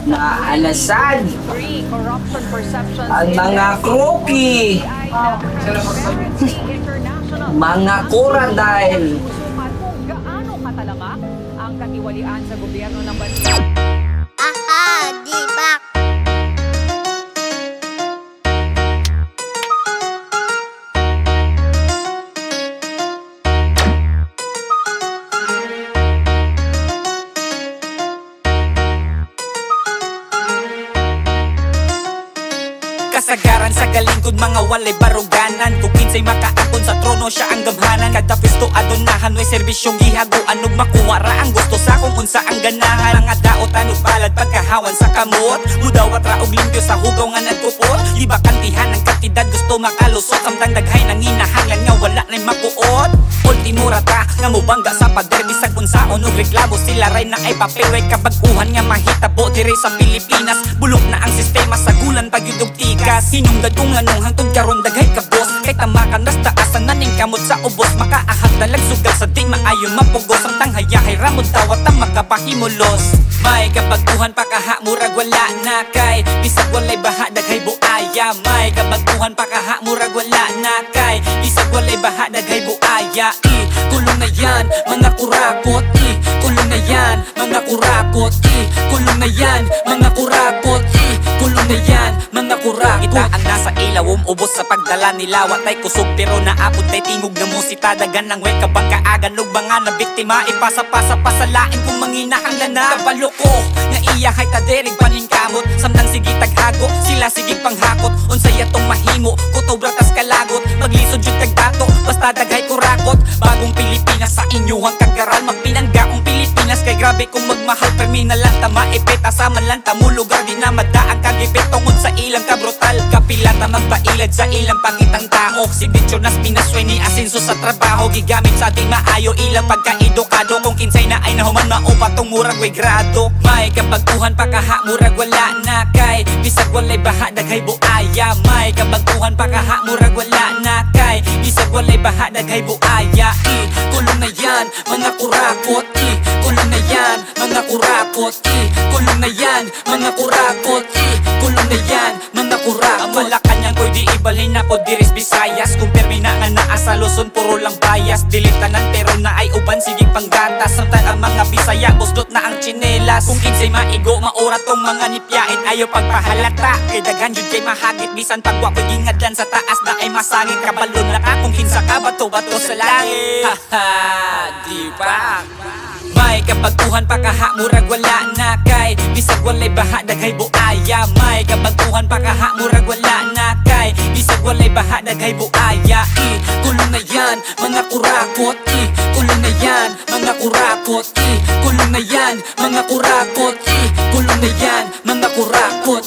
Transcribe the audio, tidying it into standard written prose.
na alasan ang mga kroki, mga koradile. Gaano katalamak ang katiwalian sa gobyerno ng bansa? Aha, di ba? Kasagaran sa galingkod mga walay baruganan. Kung kinsay makaakon sa trono siya ang gamhanan. Kada pwesto adonahan way serbisyong gihaguan ug makuha ra ang gusto sa kung unsa ang ganahan. Mga daotan ug balad pagkahawan sa kamot. Mudawat ra og limpyo sa hugaw nga nagkupot. Liba kantihan ang kantidad gusto makalusot. Samtang daghay nang hinahanglan nga wala na'y makuot. Ultimo rata nga mubangga sa pader. Bisag unsaon og reklamo sila ray na ay papel. Way kabaguhan nga mahitabo diri sa Pilipinas. Bulok na ang sistema sa gulan pagyudog tikas. Hinungdad kung anong hangtod karon daghay ka boss. Kay tamakan ras taasan naning kamot sa ubos. Makaahag dalag sugal sa di maayo mapugos. Ang tanghayahay ramod tawat ang makapahimulos. May kabaguhan pa kaha murag wala na kay bisag walay baha daghay buaya. May kabaguhan pa kaha murag wala na kay bisag walay baha daghay buaya. Kulong na yan mga kurakot. Kulong na yan mga kurakot. Kulong na yan mga kurakot. Kulong na yan mga kurakot. Kita ang nasa ilaw ubos sa pagdala nila. Watay kusog pero naapod tay tingog na musita. Dagan ng way kabang kaagan ug mga na biktima. Ipasa-pasa pasalain kung mangina ang lana. Kabalo ko nga iya hay taderig paningkamot. Samtang sige taghago sila sige panghakot. Unsay atong mahimo kutob ratas kalagot. Maglisod jud kag dato basta daghay kurakot. Bagong Pilipinas sa inyong kagaral. Magpinanggaong Pilipinas kay grabe kung magmahal. Terminal lang tama ipeta sa man tamo lugar di na madaang kagipit tungod sa ilang kabrutal. Kapila ta magpailad sa ilang pangitang tao. Si Bicho nas pinasway ni asenso sa trabaho. Gigamit sa di maayo ilang pagkaedukado. Kung kinsay na ay nahuman maupa tong murag way grado. May kabaguhan pa kaha murag wala na kay bisag walay baha daghay buaya. May kabaguhan pa kaha murag wala na kay bisag walay baha daghay buaya. Kulong na yan mga kurakot. Kulong na yan mga kurakot. Kulong na yan mga kurakot. Kulong na yan mga kurakot. Ang Malacanang ko'y di ibalhin ako diris Visayas. Kung permina nga naa sa Luzon puro lang bias. Dilitanan pero na ay uban sige panggatas. Samtang ang mga Bisaya busdot na ang tsinelas. Kung kinsay maigo maurat tong mga nipyain ayaw pagpahalata. Kay daghan jud kay mahagit bisan pagwa ko'y gingadlan sa taas na ay masangit. Kabalon na ka kung kinsa ka bato-bato sa langit. Haha, di ba? May kabaguhan pa kaha murag wala na kay bisag walay baha daghay buaya. May kabaguhan pa kaha murag wala na kay bisag walay baha daghay buaya. Kulong na yan mga kurakot. Kulong na yan mga kurakot. Kulong na yan mga kurakot. Kulong na yan mga kurakot.